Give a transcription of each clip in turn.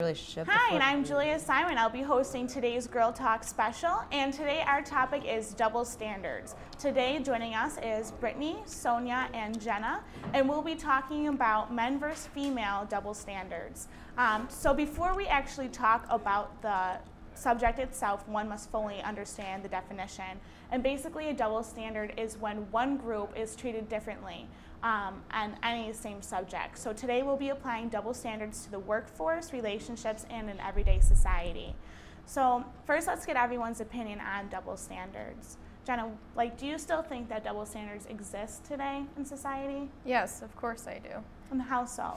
Relationship. Hi, and I'm Julia Simon. I'll be hosting today's Girl Talk special, and today our topic is double standards. Today joining us is Brittany, Sonia, and Jenna, and we'll be talking about men versus female double standards. So before we actually talk about the subject itself, one must fully understand the definition. And basically a double standard is when one group is treated differently on any same subject. So today we'll be applying double standards to the workforce, relationships, and in everyday society. So first, let's get everyone's opinion on double standards. Jenna, do you still think that double standards exist today in society? Yes, of course I do. And how so?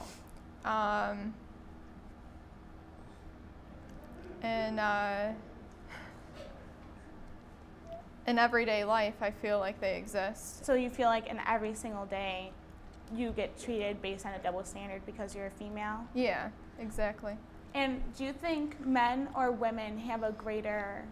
In everyday life, I feel like they exist. So you feel like in every single day you get treated based on a double standard because you're a female? Yeah, exactly. And do you think men or women have a greater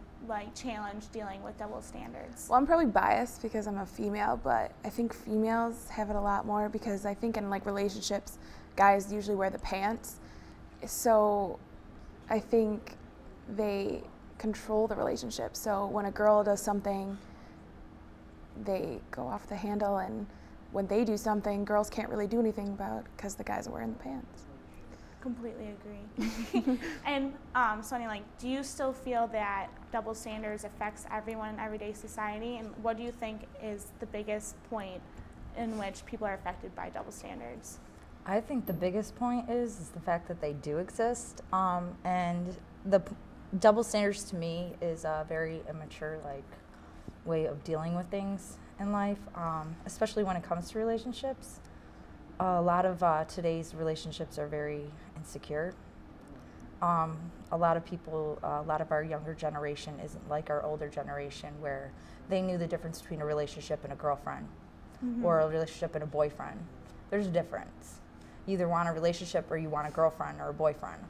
challenge dealing with double standards? Well, I'm probably biased because I'm a female, but I think females have it a lot more because I think in relationships, guys usually wear the pants. So I think they control the relationship. So when a girl does something, they go off the handle, and when they do something, girls can't really do anything about it because the guys are wearing the pants. Completely agree. And Sonia, do you still feel that double standards affects everyone in everyday society? And what do you think is the biggest point in which people are affected by double standards? I think the biggest point is the fact that they do exist, and the double standards to me is a very immature way of dealing with things in life, especially when it comes to relationships. A lot of today's relationships are very insecure. A lot of people, a lot of our younger generation isn't like our older generation where they knew the difference between a relationship and a girlfriend or a relationship and a boyfriend. There's a difference. You either want a relationship or you want a girlfriend or a boyfriend.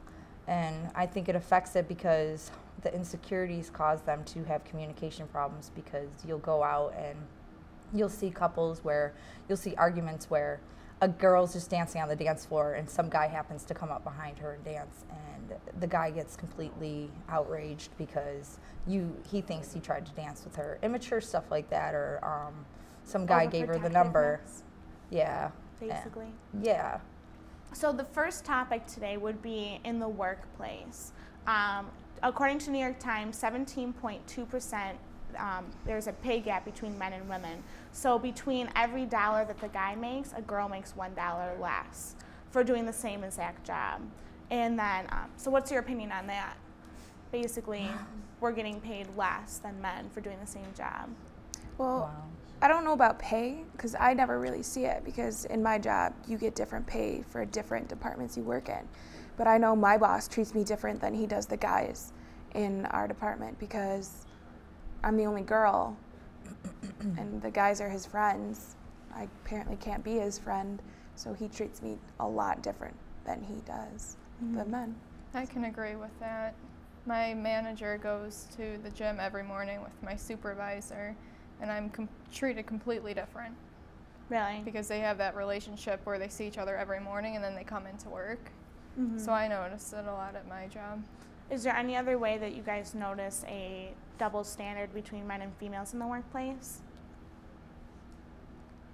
And I think it affects it because the insecurities cause them to have communication problems, because you'll go out and you'll see couples where you'll see arguments where a girl's just dancing on the dance floor and some guy happens to come up behind her and dance, and the guy gets completely outraged because he thinks he tried to dance with her. Immature stuff like that, or some guy gave her the number. Yeah. Basically. Yeah. So the first topic today would be in the workplace. According to New York Times, 17.2% there's a pay gap between men and women. So between every dollar that the guy makes, a girl makes $1 less for doing the same exact job. And then, so what's your opinion on that? Basically, we're getting paid less than men for doing the same job. Well, Wow. I don't know about pay because I never really see it, because in my job you get different pay for different departments you work in. But I know my boss treats me different than he does the guys in our department because I'm the only girl and the guys are his friends. I apparently can't be his friend, so he treats me a lot different than he does the men. I can agree with that. My manager goes to the gym every morning with my supervisor, and I'm treated completely different. Really? Because they have that relationship where they see each other every morning and then they come into work. So I notice it a lot at my job. Is there any other way that you guys notice a double standard between men and females in the workplace?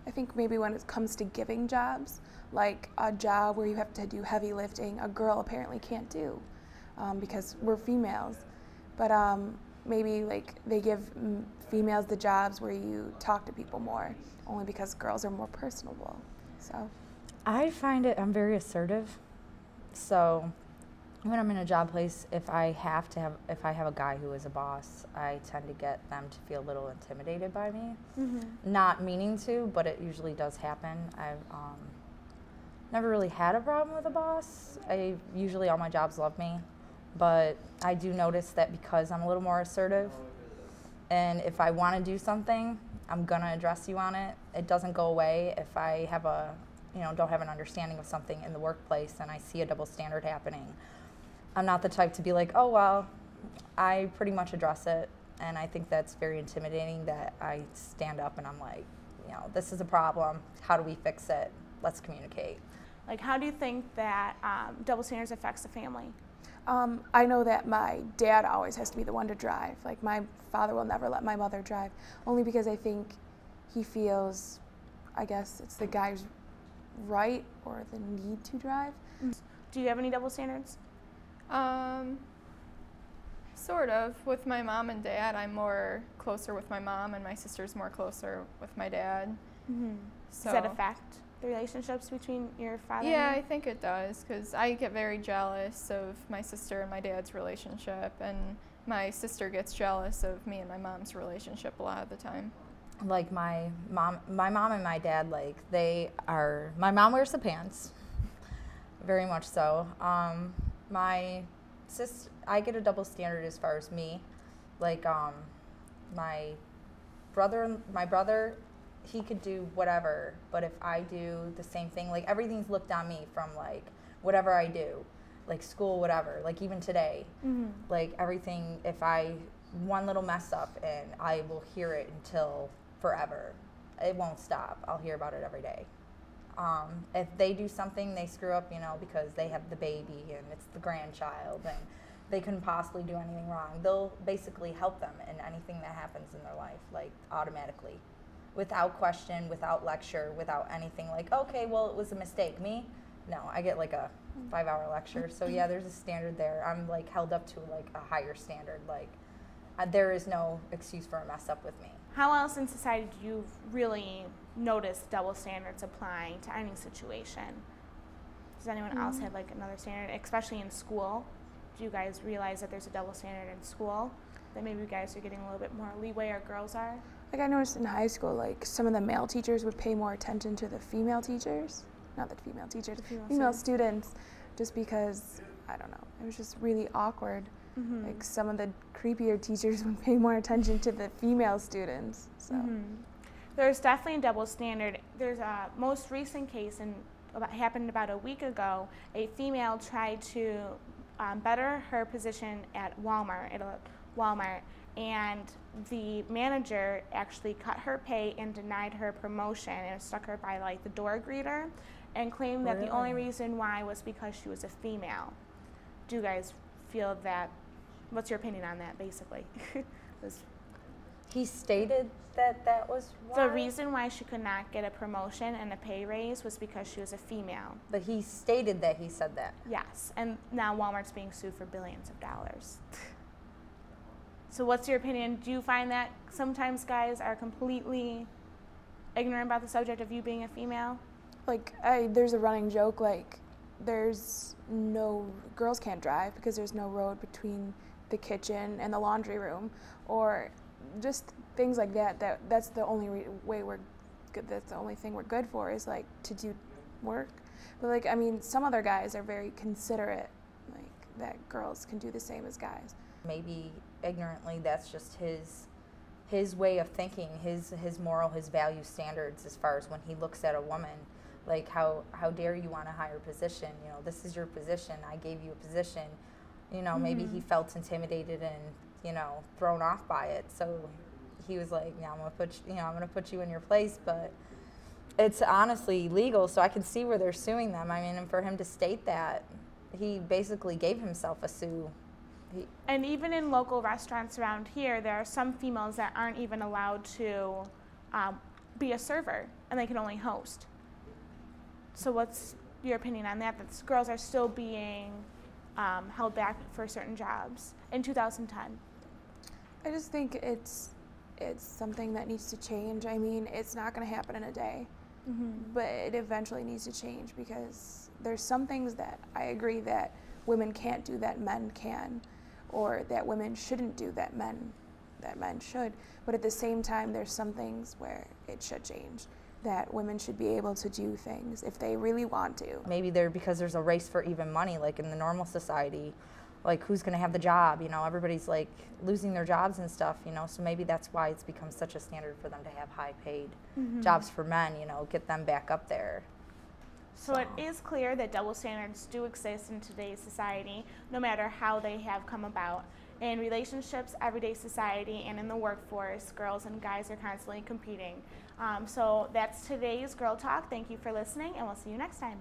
I think maybe when it comes to giving jobs, like a job where you have to do heavy lifting, a girl apparently can't do because we're females. But maybe they give females the jobs where you talk to people more, only because girls are more personable. So I find I'm very assertive. So when I'm in a job place, if I have a guy who is a boss, I tend to get them to feel a little intimidated by me. Not meaning to, but it usually does happen. I've never really had a problem with a boss. Usually all my jobs love me, but I do notice that because I'm a little more assertive, and if I want to do something, I'm gonna address you on it. It doesn't go away if I have don't have an understanding of something in the workplace and I see a double standard happening. I'm not the type to be like, oh, well, I pretty much address it. And I think that's very intimidating that I stand up and I'm like, this is a problem. How do we fix it? Let's communicate. How do you think that double standards affects the family? I know that my dad always has to be the one to drive. Like, my father will never let my mother drive, only because I think he feels, I guess it's the guy's right or the need to drive. Do you have any double standards? Sort of. With my mom and dad, I'm more closer with my mom, and my sister's more closer with my dad. So, Does that affect the relationships between your father yeah, and I think it does, because I get very jealous of my sister and my dad's relationship, and my sister gets jealous of me and my mom's relationship a lot of the time. Like my mom and my dad, like my mom wears the pants, very much so. My sister, I get a double standard as far as me. Like my brother, he could do whatever, but if I do the same thing, like everything's looked on me from like whatever I do, like school, whatever, like even today, like everything, if I one little mess up, and I will hear it until forever. It won't stop. I'll hear about it every day. If they do something, they screw up, because they have the baby and it's the grandchild and they couldn't possibly do anything wrong, they'll basically help them in anything that happens in their life, like automatically, without question, without lecture, without anything. Like, okay, well, it was a mistake. Me? No, I get like a 5-hour lecture. So yeah, there's a standard there. I'm like held up to like a higher standard. Like there is no excuse for a mess up with me. How else in society do you really notice double standards applying to any situation? Does anyone else have like another standard, especially in school? Do you guys realize that there's a double standard in school? That maybe you guys are getting a little bit more leeway, or girls are? Like, I noticed in high school, like, some of the male teachers would pay more attention to the female teachers. Not the female teachers, female students, just because, I don't know, it was just really awkward. Like, some of the creepier teachers would pay more attention to the female students. So There's definitely a double standard. There's a most recent case happened about a week ago. A female tried to better her position at Walmart, and the manager actually cut her pay and denied her promotion and stuck her by like the door greeter, and claimed that the only reason why was because she was a female. Do you guys feel that? What's your opinion on that, basically? He stated that was why? The reason why she could not get a promotion and a pay raise was because she was a female. But he stated that he said that. Yes, and now Walmart's being sued for billions of dollars. So what's your opinion? Do you find that sometimes guys are completely ignorant about the subject of you being a female? Like, there's a running joke, like, there's no, girls can't drive because there's no road between the kitchen and the laundry room, or just things like that. That's the only way we're good. That's the only thing we're good for, is like to do work. But like, I mean, some other guys are very considerate, like that girls can do the same as guys. Maybe ignorantly, that's just his way of thinking, his moral, his value standards as far as when he looks at a woman. Like, how dare you want a higher position? This is your position. I gave you a position. Maybe he felt intimidated and, thrown off by it. So he was like, yeah, I'm gonna put you in your place. But it's honestly legal, so I can see where they're suing them. I mean, and for him to state that, he basically gave himself a sue. And even in local restaurants around here, there are some females that aren't even allowed to be a server, and they can only host. So what's your opinion on that? That girls are still being held back for certain jobs in 2010? I just think it's something that needs to change. I mean, it's not going to happen in a day, but it eventually needs to change, because there's some things that I agree that women can't do that men can, or that women shouldn't do that men should. But at the same time, there's some things where it should change, that women should be able to do things if they really want to. Maybe because there's a race for even money, like in the normal society, like who's going to have the job, everybody's like losing their jobs and stuff, so maybe that's why it's become such a standard for them to have high paid jobs for men, get them back up there. So it is clear that double standards do exist in today's society, no matter how they have come about. In relationships, everyday society, and in the workforce, girls and guys are constantly competing. So that's today's Girl Talk. Thank you for listening, and we'll see you next time.